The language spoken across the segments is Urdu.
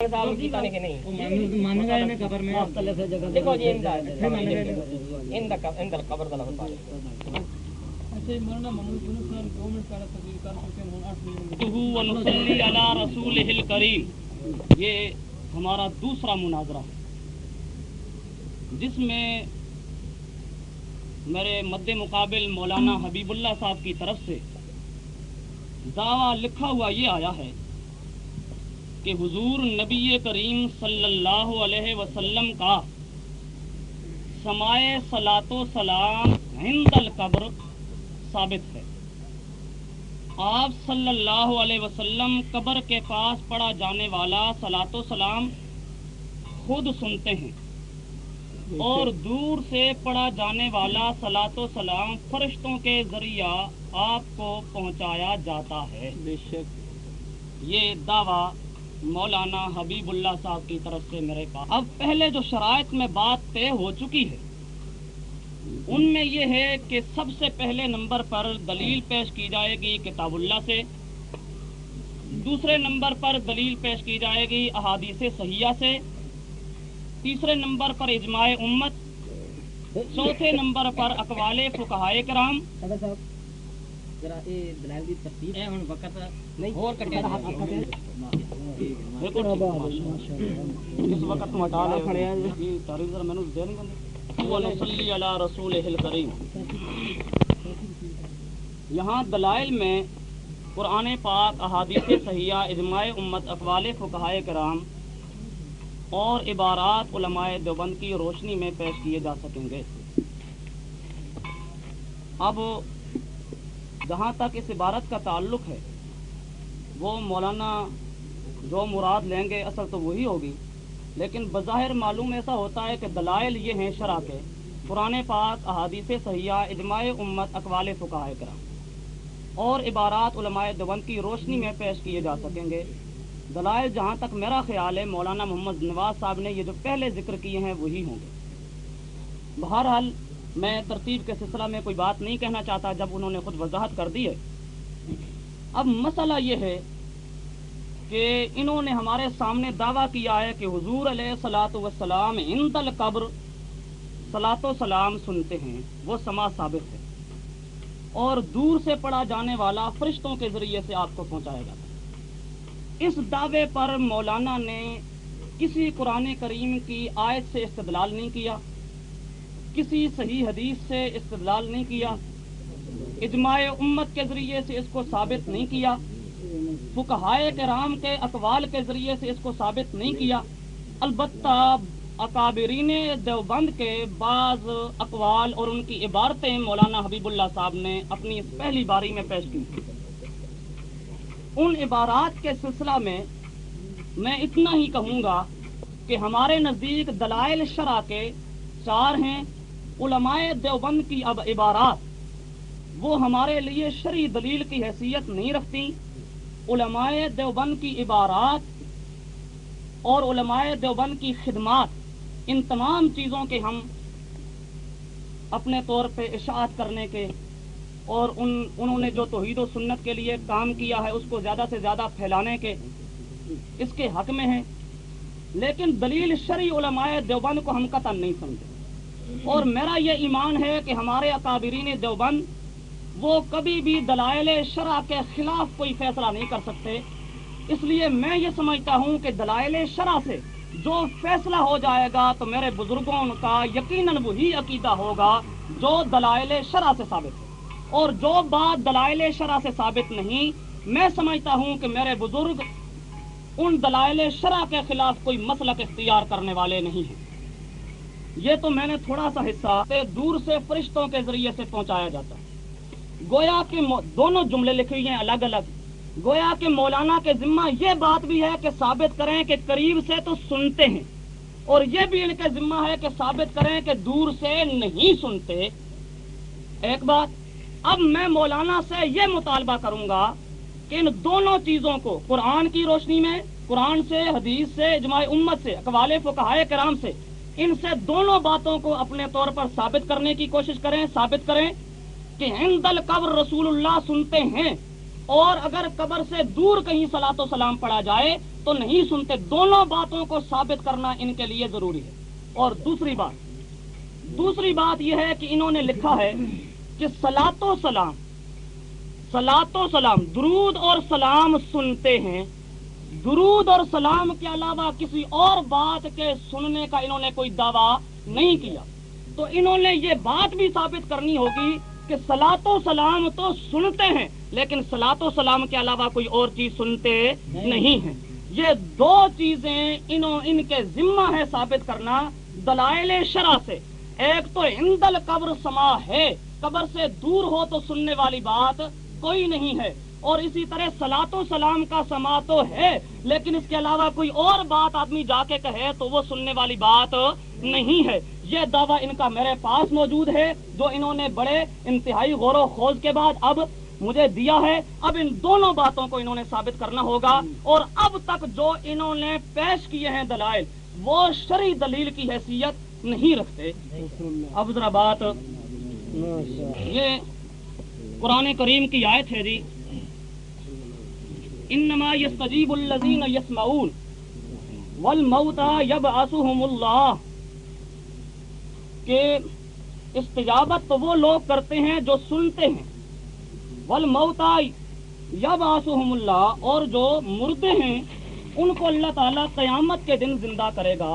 دیکھو جی قبر دا لفظ ونصلی علی رسولہ الکریم، یہ ہمارا دوسرا مناظرہ ہے جس میں میرے مد مقابل مولانا حبیب اللہ صاحب کی طرف سے دعویٰ لکھا ہوا یہ آیا ہے کہ حضور نبی کریم صلی اللہ علیہ وسلم کا سمائے صلاۃ و سلام عند القبر ثابت ہے۔ آپ صلی اللہ علیہ وسلم قبر کے پاس پڑھا جانے والا صلاۃ و سلام خود سنتے ہیں اور دور سے پڑھا جانے والا صلاۃ و سلام فرشتوں کے ذریعہ آپ کو پہنچایا جاتا ہے۔ بے شک یہ دعویٰ مولانا حبیب اللہ صاحب کی طرف سے میرے پاس۔ اب پہلے جو شرائط میں بات طے ہو چکی ہے ان میں یہ ہے کہ سب سے پہلے نمبر پر دلیل پیش کی جائے گی کتاب اللہ سے، دوسرے نمبر پر دلیل پیش کی جائے گی احادیث صحیحہ سے، تیسرے نمبر پر اجماع امت، چوتھے نمبر پر اقوال فقہائے کرام۔ یہاں دلائل میں قرآن پاک، احادیث صحیحہ، اجماع امت، اقوال فقہائے کرام اور عبارات علماء دیوبند کی روشنی میں پیش کیے جا سکیں گے۔ اب جہاں تک اس عبارت کا تعلق ہے وہ مولانا جو مراد لیں گے اصل تو وہی ہوگی، لیکن بظاہر معلوم ایسا ہوتا ہے کہ دلائل یہ ہیں شرع کے، قرآن پاک، احادیث صحیحہ، اجماع امت، اقوال فقہائے کرام اور عبارات علماء دیوبند کی روشنی میں پیش کیے جا سکیں گے۔ دلائل جہاں تک میرا خیال ہے مولانا محمد نواز صاحب نے یہ جو پہلے ذکر کیے ہیں وہی ہوں گے۔ بہرحال میں ترتیب کے سلسلہ میں کوئی بات نہیں کہنا چاہتا جب انہوں نے خود وضاحت کر دی ہے۔ اب مسئلہ یہ ہے کہ انہوں نے ہمارے سامنے دعویٰ کیا ہے کہ حضور علیہ الصلوۃ والسلام عند القبر صلاۃ و سلام سنتے ہیں، وہ سماع ثابت ہے اور دور سے پڑھا جانے والا فرشتوں کے ذریعے سے آپ کو پہنچایا جاتا ہے۔ اس دعوے پر مولانا نے کسی قرآن کریم کی آیت سے استدلال نہیں کیا، کسی صحیح حدیث سے استدلال نہیں کیا، اجماع امت کے ذریعے سے اس کو ثابت نہیں کیا، فقہائے کرام کے اقوال کے ذریعے سے اس کو ثابت نہیں کیا۔ البتہ اکابرین دیوبند کے بعض اقوال اور ان کی عبارتیں مولانا حبیب اللہ صاحب نے اپنی اس پہلی باری میں پیش کی۔ ان عبارات کے سلسلہ میں میں اتنا ہی کہوں گا کہ ہمارے نزدیک دلائل شرع کے 4 ہیں۔ علماء دیوبند کی اب عبارات وہ ہمارے لیے شرعی دلیل کی حیثیت نہیں رکھتی۔ علماء دیوبند کی عبارات اور علماء دیوبند کی خدمات، ان تمام چیزوں کے ہم اپنے طور پہ اشاعت کرنے کے اور انہوں نے جو توحید و سنت کے لیے کام کیا ہے اس کو زیادہ سے زیادہ پھیلانے کے اس کے حق میں ہیں، لیکن دلیل شرعی علماء دیوبند کو ہم قطعا نہیں سمجھتے۔ اور میرا یہ ایمان ہے کہ ہمارے اکابرین دیوبند وہ کبھی بھی دلائل شرع کے خلاف کوئی فیصلہ نہیں کر سکتے، اس لیے میں یہ سمجھتا ہوں کہ دلائل شرع سے جو فیصلہ ہو جائے گا تو میرے بزرگوں کا یقیناً وہی عقیدہ ہوگا جو دلائل شرع سے ثابت ہے، اور جو بات دلائل شرع سے ثابت نہیں، میں سمجھتا ہوں کہ میرے بزرگ ان دلائل شرع کے خلاف کوئی مسلک اختیار کرنے والے نہیں ہیں۔ یہ تو میں نے تھوڑا سا حصہ دور سے فرشتوں کے ذریعے سے پہنچایا جاتا ہے، گویا کہ دونوں جملے لکھے ہوئے ہیں الگ الگ، گویا کہ مولانا کے ذمہ یہ بات بھی ہے کہ ثابت کریں کہ قریب سے تو سنتے ہیں، اور یہ بھی ان کے ذمہ ہے کہ ثابت کریں کہ دور سے نہیں سنتے۔ ایک بات اب میں مولانا سے یہ مطالبہ کروں گا کہ ان دونوں چیزوں کو قرآن کی روشنی میں، قرآن سے، حدیث سے، اجماع امت سے، اقوال فقہائے کرام سے، ان سے دونوں باتوں کو اپنے طور پر ثابت کرنے کی کوشش کریں، ثابت کریں کہ عند القبر رسول اللہ سنتے ہیں، اور اگر قبر سے دور کہیں صلاۃ و سلام پڑھا جائے تو تو نہیں سنتے. دونوں باتوں کو ثابت کرنا ان کے لیے ضروری ہے. اور دوسری بات یہ ہے کہ انہوں نے لکھا ہے کہ صلاۃ و سلام درود اور سلام سنتے ہیں. درود اور سلام کے علاوہ کسی اور بات کے سننے کا انہوں نے کوئی دعویٰ نہیں کیا. تو انہوں نے یہ بات بھی ثابت کرنی ہوگی کہ صلاۃ و سلام تو سنتے ہیں لیکن صلاۃ و سلام کے علاوہ کوئی اور چیز سنتے نہیں ہیں. یہ دو چیزیں ان کے ذمہ ہے ثابت کرنا دلائل شرع سے. ایک تو عند القبر سما ہے، قبر سے دور ہو تو سننے والی بات کوئی نہیں ہے، اور اسی طرح صلاۃ و سلام کا سما تو ہے لیکن اس کے علاوہ کوئی اور بات آدمی جا کے کہے تو وہ سننے والی بات نہیں ہے. یہ دعویٰ ان کا میرے پاس موجود ہے جو انہوں نے بڑے انتہائی غور و خوض کے بعد اب مجھے دیا ہے. اب ان دونوں باتوں کو انہوں نے ثابت کرنا ہوگا، اور اب تک جو انہوں نے پیش کیے ہیں دلائل وہ شرعی دلیل کی حیثیت نہیں رکھتے. اب ذرا بات یہ قرآن کریم کی آیت ہے جی، انما یستجیب الذین یسمعون والموتى یبعثهم اللہ، کہ استجابت تو وہ لوگ کرتے ہیں جو سنتے ہیں، والموتى یبعثهم اللہ، اور جو مردے ہیں ان کو اللہ تعالیٰ قیامت کے دن زندہ کرے گا.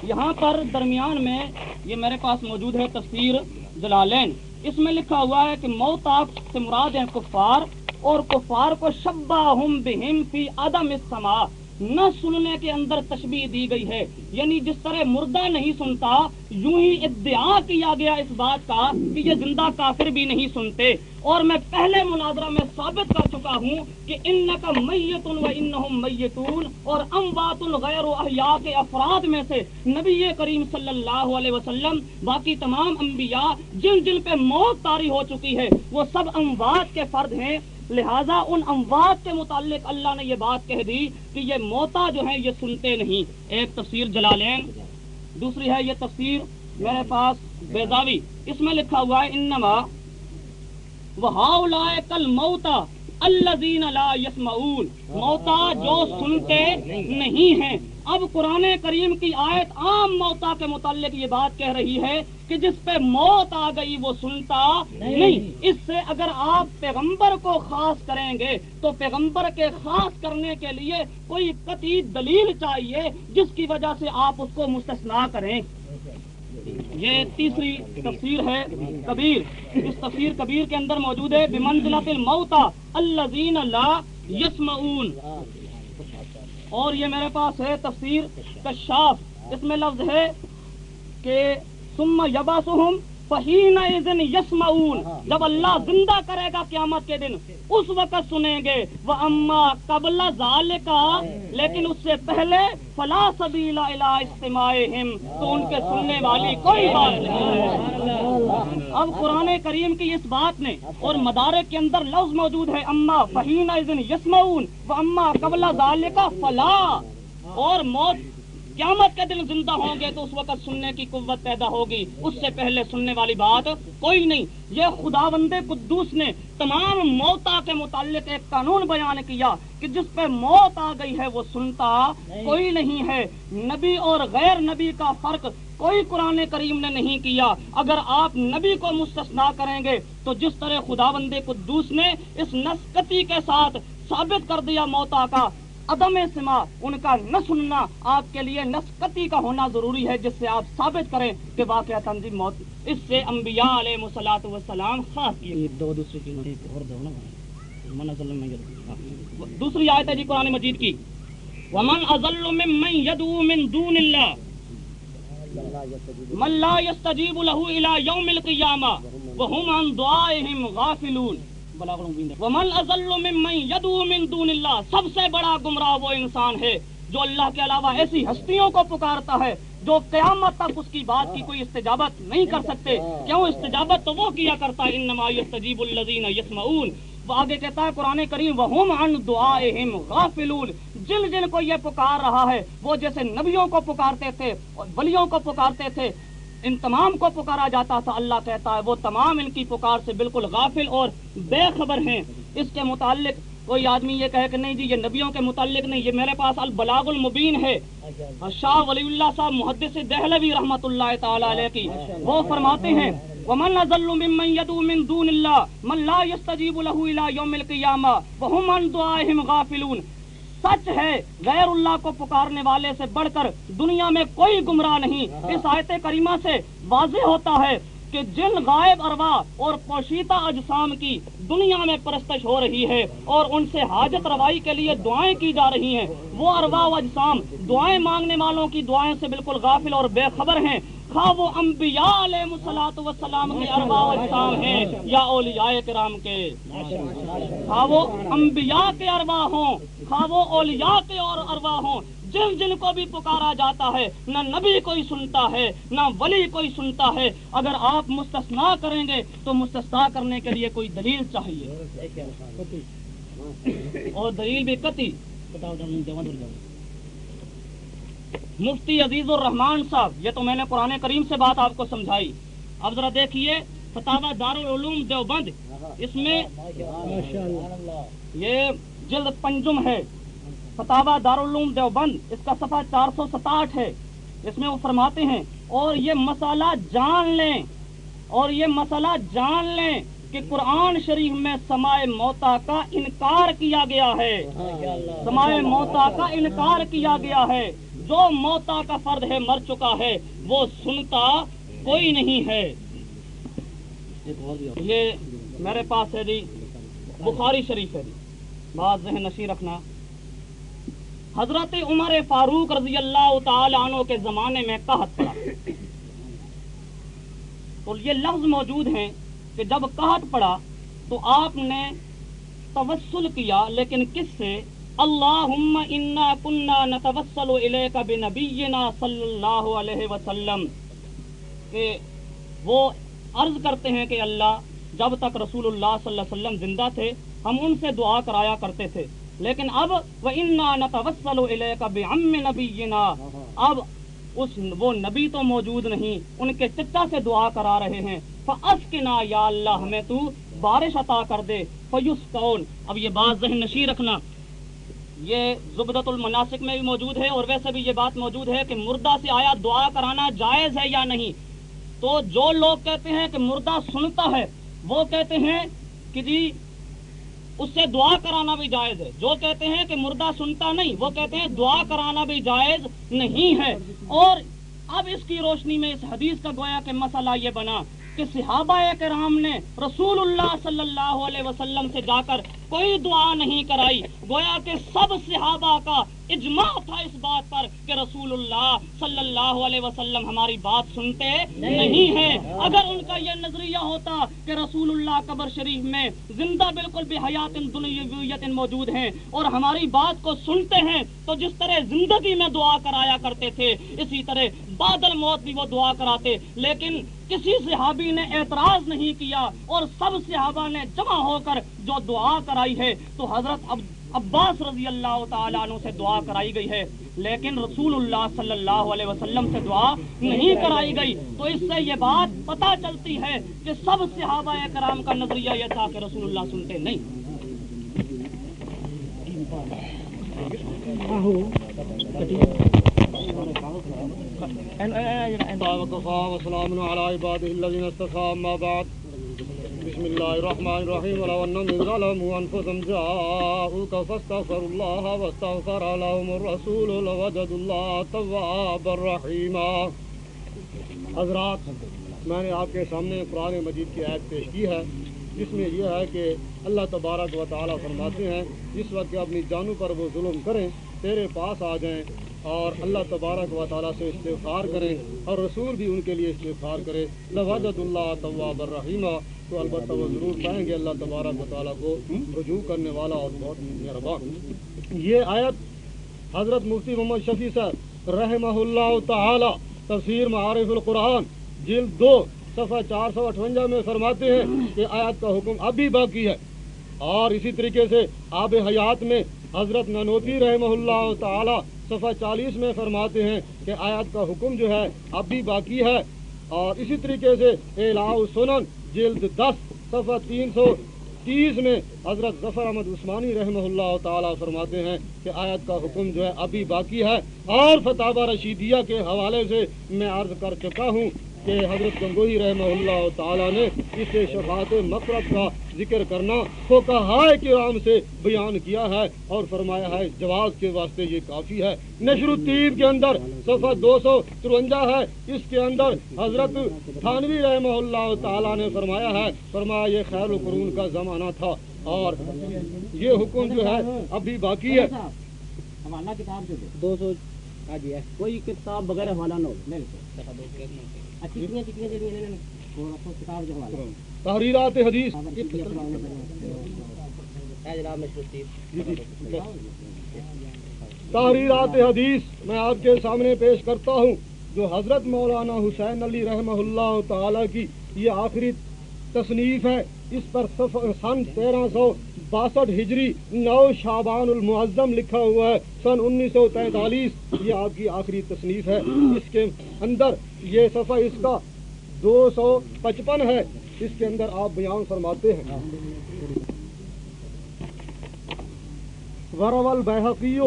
یہاں پر درمیان میں یہ میرے پاس موجود ہے تفسیر جلالین، اس میں لکھا ہوا ہے کہ موتى سے مراد ہیں کفار، اور کفار کو شبہہم بہم فی عدم السماع، نہ سننے کے اندر تشبیہ دی گئی ہے. یعنی جس طرح مردہ نہیں سنتا یوں ہی ادعا کیا گیا اس بات کا کہ یہ زندہ کافر بھی نہیں سنتے. اور میں پہلے مناظرہ میں ثابت کر چکا ہوں کہ انک میت و انہم میتون، اور اموات غیر احیاء کے افراد میں سے نبی کریم صلی اللہ علیہ وسلم باقی تمام انبیاء جن پہ موت طاری ہو چکی ہے وہ سب اموات کے فرد ہیں. لہذا ان اموات کے متعلق اللہ نے یہ بات کہہ دی کہ یہ موتا جو ہیں یہ سنتے نہیں. ایک تفسیر جلالین، دوسری ہے یہ تفسیر میرے پاس بیضاوی، اس میں لکھا ہوا ہے انما وہؤلاء کالموتى الذین لا یسمعون، موتا جو سنتے نہیں ہیں. اب قرآن کریم کی آیت عام موتا کے متعلق یہ بات کہہ رہی ہے کہ جس پہ موت آ گئی وہ سنتا نہیں. اس سے اگر آپ پیغمبر کو خاص کریں گے تو پیغمبر کے خاص کرنے کے لیے کوئی قطعی دلیل چاہیے جس کی وجہ سے آپ اس کو مستثنا کریں. یہ تیسری تفسیر ہے کبیر، اس تفسیر کبیر کے اندر موجود ہے بمنزلۃ الموتى الذین لا یسمعون. اور یہ میرے پاس ہے تفسیر کشاف، اس میں لفظ ہے کہ ثم یبعثہم فحینئذ یسمعون، جب اللہ زندہ کرے گا قیامت کے دن اس وقت سنیں گے. وَأَمَّا قَبْلَ ذَلِكَ، لیکن اس سے پہلے فَلَا سَبِيلَ إِلَىٰ اسْتِمَاعِهِمْ، تو ان کے سننے والی کوئی بات نہیں ہے. اب قرآن کریم کی اس بات نے اور مدارک کے اندر لفظ موجود ہے اما فحینئذ یسمعون وَأَمَّا قَبْلَ ذَلِكَ فَلَا، اور موت قیامت کے دن زندہ ہوں گے تو اس وقت سننے کی قوت پیدا ہوگی، اس سے پہلے سننے والی بات کوئی نہیں. یہ خداوند قدوس نے تمام موتا کے متعلق ایک قانون بیان کیا کہ جس پہ موت آ گئی ہے وہ سنتا کوئی نہیں ہے. نبی اور غیر نبی کا فرق کوئی قرآن کریم نے نہیں کیا. اگر آپ نبی کو مستثنا کریں گے تو جس طرح خداوند قدوس نے اس نسکتی کے ساتھ ثابت کر دیا موتا کا عدم سماع، ان کا نہ سننا آپ کے لیے نسکتی کا ہونا ضروری ہے جس سے آپ ثابت کریں کہ واقعہ تنظیم موت. اس سے انبیاء علیہ الصلوۃ والسلام خاص کیے. دوسری دوسری آیت ہے جی قرآن مجید کی، ومن اضل ممن يدعو من دون اللہ من لا يستجیب له الى یوم القیامہ وهم عن دعائهم غافلون. ومن اضل ممن يدعو من دون اللہ، سب سے بڑا گمراہ وہ انسان ہے جو اللہ کے علاوہ ایسی ہستیوں کو پکارتا ہے جو قیامت تک اس کی بات کی کوئی استجابت نہیں کر سکتے. کیوں؟ استجابت تو وہ کیا کرتا ہے انما یستجیب الذین یسمعون. وہ آگے کہتا ہے قرآن کریم وہم عن دعائہم غافلون، جن کو یہ پکار رہا ہے وہ جیسے نبیوں کو پکارتے تھے اور ولیوں کو پکارتے تھے، ان تمام کو پکارا جاتا تھا. اللہ کہتا ہے وہ تمام ان کی پکار سے بالکل غافل اور بے خبر ہیں. اس کے متعلق کوئی آدمی یہ کہے کہ نہیں جی یہ نبیوں کے متعلق نہیں، یہ میرے پاس البلاغ المبین ہے، شاہ ولی اللہ صاحب محدث دہلوی رحمۃ اللہ تعالی علیہ کی، وہ فرماتے ہیں ومن اضل ممن يدعو من دون الله من لا يستجيب له الى يوم القيامه وهم عن دعائهم غافلون۔ سچ ہے غیر اللہ کو پکارنے والے سے بڑھ کر دنیا میں کوئی گمراہ نہیں۔ اس آیت کریمہ سے واضح ہوتا ہے کہ جن غائب ارواح اور پوشیدہ اجسام کی دنیا میں پرستش ہو رہی ہے اور ان سے حاجت روائی کے لیے دعائیں کی جا رہی ہیں، وہ ارواح و اجسام دعائیں مانگنے والوں کی دعائیں سے بالکل غافل اور بے خبر ہیں، خواہ وہ انبیاء علیہ الصلوۃ والسلام کے ارواح و اجسام ہیں یا اولیاء کرام کے، خواہ وہ انبیاء کے ارواح ہوں، خواہ وہ اولیاء کے اور ارواح ہوں، جن کو بھی پکارا جاتا ہے نہ نبی کوئی سنتا ہے نہ ولی کوئی سنتا ہے۔ اگر آپ مستثنا کریں گے تو مستثنا کرنے کے لیے کوئی دلیل چاہیے، اور دلیل بھی قطعی۔ مفتی عزیز الرحمان صاحب، یہ تو میں نے قرآن کریم سے بات آپ کو سمجھائی، اب ذرا دیکھیے فتاوی دارالعلوم دیوبند، اس میں یہ جلد پنجم ہے، فتاوی دارالعلوم دیوبند، اس کا صفحہ 467 ہے، اس میں وہ فرماتے ہیں اور یہ مسئلہ جان لیں، اور یہ مسئلہ جان لیں کہ قرآن شریف میں سماع موتا کا انکار کیا گیا ہے، سماع موتا کا انکار کیا گیا ہے۔ جو موتا کا فرد ہے مر چکا ہے وہ سنتا کوئی نہیں ہے۔ یہ میرے پاس ہے جی بخاری شریف ہے جی، بات ذہن نشیں رکھنا۔ حضرت عمر فاروق رضی اللہ تعالی عنہ کے زمانے میں قحط پڑا، تو یہ لفظ موجود ہیں کہ جب قحط پڑا تو آپ نے توسل کیا، لیکن کس سے؟ اللہم انا کننا نتوسل الیک بنبینا صلی اللہ علیہ وسلم، کہ وہ عرض کرتے ہیں کہ اللہ، جب تک رسول اللہ صلی اللہ علیہ وسلم زندہ تھے ہم ان سے دعا کرایا کرتے تھے، لیکن اب وَإِنَّا نَتَوَسَّلُ إِلَيْكَ بِعَمِّ نَبِيِّنَا، اب وہ نبی تو موجود نہیں، ان کے چچا سے دعا کرا رہے ہیں، فَأَسْقِنَا، یا اللہ ہمیں تو بارش عطا کر دے، فَيُسْقَوْنَ۔ اب یہ بات ذہن نشیں رکھنا، یہ زبدۃ المناسک میں بھی موجود ہے، اور ویسے بھی یہ بات موجود ہے کہ مردہ سے آیا دعا کرانا جائز ہے یا نہیں۔ تو جو لوگ کہتے ہیں کہ مردہ سنتا ہے وہ کہتے ہیں کہ جی اس سے دعا کرانا بھی جائز ہے، جو کہتے ہیں کہ مردہ سنتا نہیں وہ کہتے ہیں دعا کرانا بھی جائز نہیں ہے۔ اور اب اس کی روشنی میں اس حدیث کا گویا کہ مسئلہ یہ بنا کہ صحابہ کرام نے رسول اللہ صلی اللہ علیہ وسلم سے جا کر کوئی دعا نہیں کرائی، گویا کہ سب صحابہ کا اجماع تھا اس بات پر کہ رسول اللہ صلی اللہ علیہ وسلم ہماری بات سنتے نہیں ہیں۔ اگر ان کا یہ نظریہ ہوتا کہ رسول اللہ قبر شریف میں زندہ بالکل بے حیات دنیویت موجود ہیں اور ہماری بات کو سنتے ہیں، تو جس طرح زندگی میں دعا کرایا کرتے تھے اسی طرح بعد الموت بھی وہ دعا کراتے، لیکن کسی صحابی نے اعتراض نہیں کیا اور سب صحابہ نے جمع ہو کر جو دعا کرائی ہے تو حضرت عباس رضی اللہ تعالیٰ عنہ سے دعا کرائی گئی ہے، لیکن رسول اللہ صلی اللہ علیہ وسلم سے دعا نہیں کرائی گئی۔ تو اس سے یہ بات پتہ چلتی ہے کہ سب صحابہ کرام کا نظریہ یہ تھا کہ رسول اللہ سنتے نہیں۔ وسلام علی عبادہ الذین اصطفى، اما بعد، بسم اللہ الرحمن الرحیم، ولو انہم ظلموا انفسهم جاءوک فاستغفروا اللہ واستغفر لهم الرسول لوجدوا اللہ توابا رحیما۔ حضرات، میں نے آپ کے سامنے قرآن مجید کی آیت پیش کی ہے جس میں یہ ہے کہ اللہ تبارک و تعالیٰ فرماتے ہیں جس وقت اپنی جانوں پر وہ ظلم کریں تیرے پاس آ جائیں اور اللہ تبارک و تعالیٰ سے استغفار کریں اور رسول بھی ان کے لیے استغفار کرے، لوجدوا اللہ توابا رحیما، تو البتہ وہ ضرور پائیں گے اللہ تبارک و تعالیٰ کو رجوع کرنے والا اور بہت مہربان۔ یہ آیت حضرت مفتی محمد شفیع صاحب رحمہ اللہ تعالی تفسیر معارف القرآن جلد 2 صفحہ 458 میں فرماتے ہیں کہ آیت کا حکم اب بھی باقی ہے، اور اسی طریقے سے آب حیات میں حضرت نانوتوی رحمہ اللہ تعالی صفحہ 40 میں فرماتے ہیں کہ آیت کا حکم جو ہے اب بھی باقی ہے، اور اسی طریقے سے اعلاء السنن جلد 10 صفحہ 30 میں حضرت ظفر احمد عثمانی رحمہ اللہ تعالیٰ فرماتے ہیں کہ آیت کا حکم جو ہے ابھی باقی ہے، اور فتاوی رشیدیہ کے حوالے سے میں عرض کر چکا ہوں کہ حضرت گنگوہی رحمہ اللہ تعالیٰ نے اسے شفاعت مغفرت کا ذکر کرنا فقہائے کرام سے بیان کیا ہے اور فرمایا ہے جواز کے واسطے یہ کافی ہے۔ نشر الطیب کے اندر صفحہ 253 ہے، اس کے اندر حضرت تھانوی رحمہ اللہ تعالیٰ نے فرمایا یہ خیر القرون کا زمانہ تھا اور یہ حکم جو ہے ابھی باقی ہے۔ حوالہ کتاب جو 200 ہے کوئی کتاب بغیر حوالہ نہ ہو، تحریرات حدیث تحریرات حدیث میں آپ کے سامنے پیش کرتا ہوں، جو حضرت مولانا حسین علی رحمہ اللہ تعالی کی یہ آخری تصنیف ہے۔ اس پر سن 1362 ہجری 9 شعبان المعظم لکھا ہوا ہے، سن 1943 یہ آپ کی آخری تصنیف ہے۔ اس کے اندر یہ صفحہ اس کا 255 ہے، اس کے اندر آپ بیان فرماتے ہیں وروى البيهقي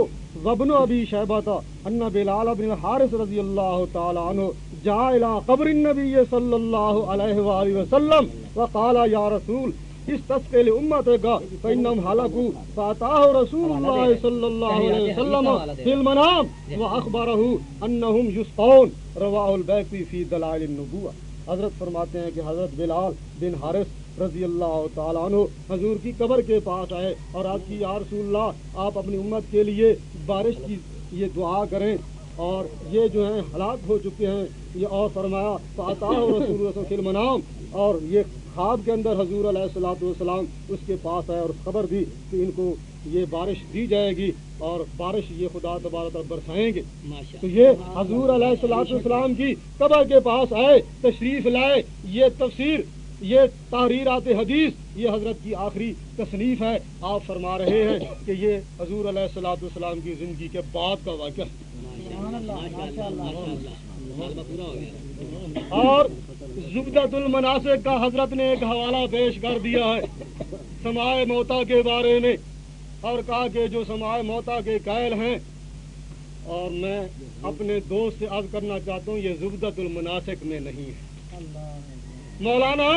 وابن ابي شيبة ان بلال بن الحارث رضی اللہ تعالی عنہ جاء الى قبر النبي صلی اللہ علیہ وآلہ وسلم وقال یا رسول استسقي لأمتك فإنهم هلكوا فأتاه رسول الله صلى الله عليه وسلم في المنام وأخبره أنهم يسقون رواه البيهقي في دلائل النبوة۔ حضرت فرماتے ہیں کہ حضرت بلال بن حارث رضی اللہ تعالیٰ عنہ حضور کی قبر کے پاس آئے اور آپ کی یا رسول اللہ آپ اپنی امت کے لیے بارش کی یہ دعا کریں اور یہ جو ہیں ہلاک ہو چکے ہیں، یہ اور فرمایا فاتح رسول اللہ فی المنام، اور یہ خواب کے اندر حضور علیہ الصلوۃ والسلام اس کے پاس آئے اور خبر دی کہ ان کو یہ بارش دی جائے گی اور بارش یہ خدا تبارک تعالیٰ برسائیں گے۔ تو یہ حضور علیہ الصلوۃ والسلام کی قبر کے پاس آئے، تشریف لائے، یہ تفسیر، یہ تحریرات حدیث یہ حضرت کی آخری تصنیف ہے۔ آپ فرما رہے ہیں کہ یہ حضور علیہ الصلوۃ والسلام کی زندگی کے بعد کا واقعہ ہے۔ اور زبدۃ المناسک کا حضرت نے ایک حوالہ پیش کر دیا ہے سماع موتا کے بارے میں، اور کہا کہ جو سماع موتا کے قائل ہیں، اور میں اپنے دوست سے عرض کرنا چاہتا ہوں یہ زبدۃ المناسک میں نہیں ہے۔ مولانا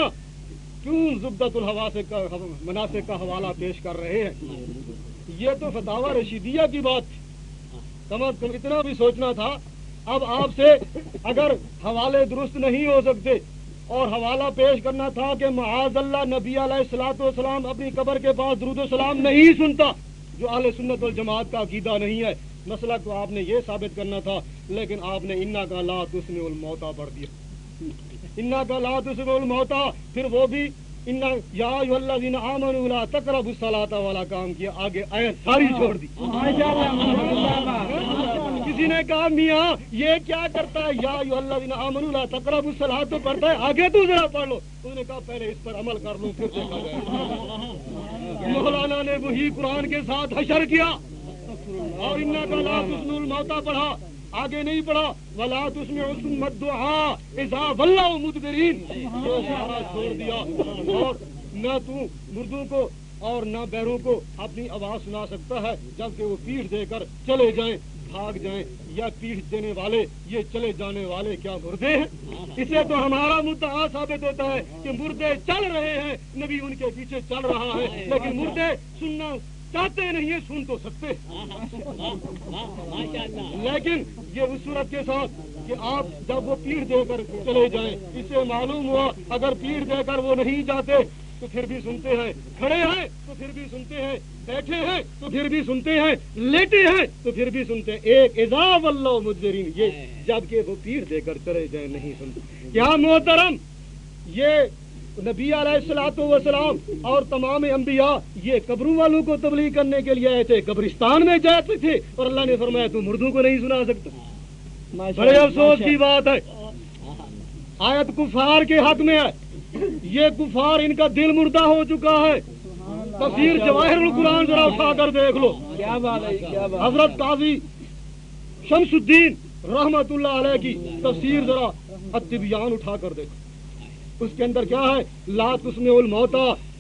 کیوں زبدۃ المناسک کا حوالہ پیش کر رہے ہیں؟ یہ تو فتاوی رشیدیہ کی بات تھی، کم از کم اتنا بھی سوچنا تھا۔ اب آپ سے اگر حوالے درست نہیں ہو سکتے اور حوالہ پیش کرنا تھا کہ معاذ اللہ نبی علیہ الصلوۃ والسلام اپنی قبر کے پاس درود و سلام نہیں سنتا، جو اہل سنت والجماعت کا عقیدہ نہیں ہے، مسئلہ تو آپ نے یہ ثابت کرنا تھا، لیکن آپ نے انا کا لا تسمع الموتى پڑھ دیا، انا کا لا تسمع الموتى، پھر وہ بھی انا یا ایھا الذین آمنوا لا تقربوا الصلاۃ والا کام کیا، آگے آیت ساری چھوڑ دی۔ کسی نے کہا میاں یہ کیا کرتا ہے، یا ایھا الذین آمنوا لا تقربوا الصلاۃ تو پڑھتا ہے، آگے تو ذرا پڑھ لو۔ اس نے کہا پہلے اس پر عمل کر لوں پھر دیکھا جائے گا۔ مولانا نے وہی قرآن کے ساتھ حشر کیا اور انا کا لا تسمع الموتى پڑھا، آگے نہیں پڑھا ولا تسمع ثم الدعاء اذا ولوا مدبرین، چھوڑ دیا۔ اور نہ تو مردوں کو اور نہ بیروں کو اپنی آواز سنا سکتا ہے جبکہ وہ پیٹھ دے کر چلے جائیں، بھاگ جائیں، یا پیٹھ دینے والے یہ چلے جانے والے کیا مردے ہیں؟ اسے تو ہمارا مدعا ثابت ہوتا ہے کہ مردے چل رہے ہیں، نبی ان کے پیچھے چل رہا ہے، لیکن مردے سننا چاہتے نہیں ہیں، سن تو سکتے، لیکن یہ اس صورت کے ساتھ کہ آپ جب وہ پیٹھ دے کر چلے جائیں، اس سے معلوم ہوا اگر پیٹھ دے کر وہ نہیں جاتے تو پھر بھی سنتے ہیں، کھڑے ہیں تو پھر بھی سنتے ہیں، بیٹھے ہیں تو پھر بھی سنتے ہیں، لیٹے ہیں تو پھر بھی سنتے ہیں۔ ایک اذا ولوا مدبرین، یہ جبکہ وہ پیٹھ دے کر چلے جائیں نہیں سنتے۔ کیا محترم، یہ نبی علیہ الصلوۃ والسلام اور تمام انبیاء یہ قبروں والوں کو تبلیغ کرنے کے لیے آئے تھے، قبرستان میں جاتے تھے، اور اللہ نے فرمایا تو مردوں کو نہیں سنا سکتا۔ بڑے افسوس کی بات ہے، آیت کفار کے حق میں ہے، یہ کفار ان کا دل مردہ ہو چکا ہے۔ تفسیر جواہر القرآن ذرا اٹھا کر دیکھ لو، کیا بات ہے، کیا بات۔ حضرت قاضی شمس الدین رحمت اللہ علیہ کی تفسیر ذرا التبیان اٹھا کر دیکھو، اس کے اندر کیا ہے، لا تسمع الموتى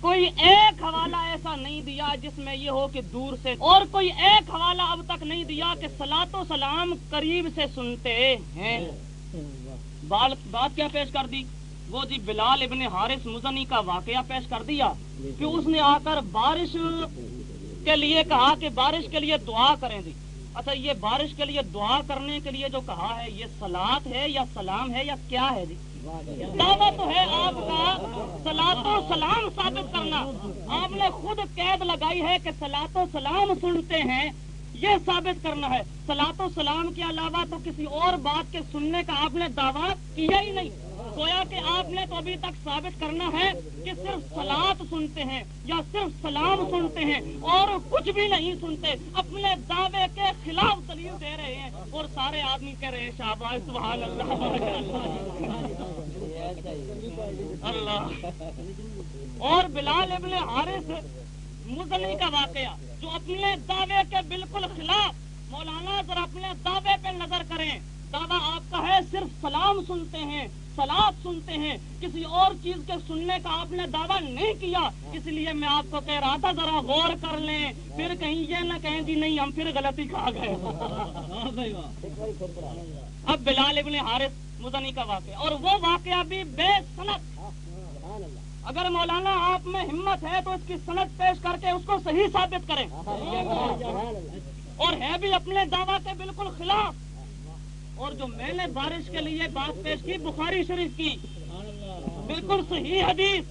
کوئی ایک حوالہ ایسا نہیں دیا جس میں یہ ہو کہ دور سے، اور کوئی ایک حوالہ اب تک نہیں دیا کہ صلاۃ و سلام قریب سے سنتے ہیں۔ بات کیا پیش کر دی؟ وہ جی بلال ابن حارث مزنی کا واقعہ پیش کر دیا کہ اس نے آ کر بارش کے لیے کہا کہ بارش کے لیے دعا کریں جی۔ اچھا، یہ بارش کے لیے دعا کرنے کے لیے جو کہا ہے، یہ صلاۃ ہے یا سلام ہے یا کیا ہے جی؟ دعویٰ تو ہے آپ کا صلاۃ و سلام ثابت کرنا، آپ نے خود قید لگائی ہے کہ صلاۃ و سلام سنتے ہیں، یہ ثابت کرنا ہے۔ صلاۃ و سلام کے علاوہ تو کسی اور بات کے سننے کا آپ نے دعویٰ کیا ہی نہیں، گویا کہ آپ نے تو ابھی تک ثابت کرنا ہے کہ صرف صلاۃ سنتے ہیں یا صرف سلام سنتے ہیں اور کچھ بھی نہیں سنتے۔ اپنے دعوے کے خلاف دلیل دے رہے ہیں اور سارے آدمی کہہ رہے ہیں شاباش سبحان اللہ اللہ۔ اور بلال ابن حارث مزنی کا واقعہ جو اپنے دعوے کے بالکل خلاف، مولانا ذرا اپنے دعوے پہ نظر کریں، دعویٰ آپ کا ہے صرف سلام سنتے ہیں، صلاۃ سنتے ہیں، کسی اور چیز کے سننے کا آپ نے دعویٰ نہیں کیا۔ اس لیے میں آپ کو کہہ رہا تھا ذرا غور کر لیں، پھر کہیں یہ نہ کہیں جی نہیں ہم پھر غلطی کھا گئے۔ اب بلال ابن حارث مزنی کا واقعہ، اور وہ واقعہ بھی بے سند۔ اگر مولانا آپ میں ہمت ہے تو اس کی سند پیش کر کے اس کو صحیح ثابت کریں، اور ہے بھی اپنے دعویٰ کے بالکل خلاف۔ اور جو میں نے بارش کے لیے بات پیش کی بخاری شریف کی، بالکل صحیح حدیث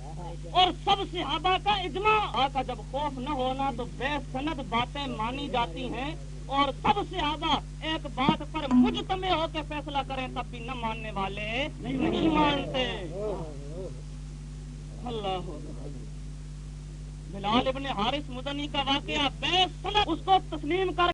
اور سب صحابہ کا اجماع، آقا جب خوف نہ ہونا تو بے سند باتیں مانی جاتی ہیں، اور سب صحابہ ایک بات پر مجتمع ہو کے فیصلہ کریں تب بھی نہ ماننے والے نہیں مانتے۔ اللہ بلال ابن حارث مدنی کا واقعہ بے سند، اس کو تسلیم کر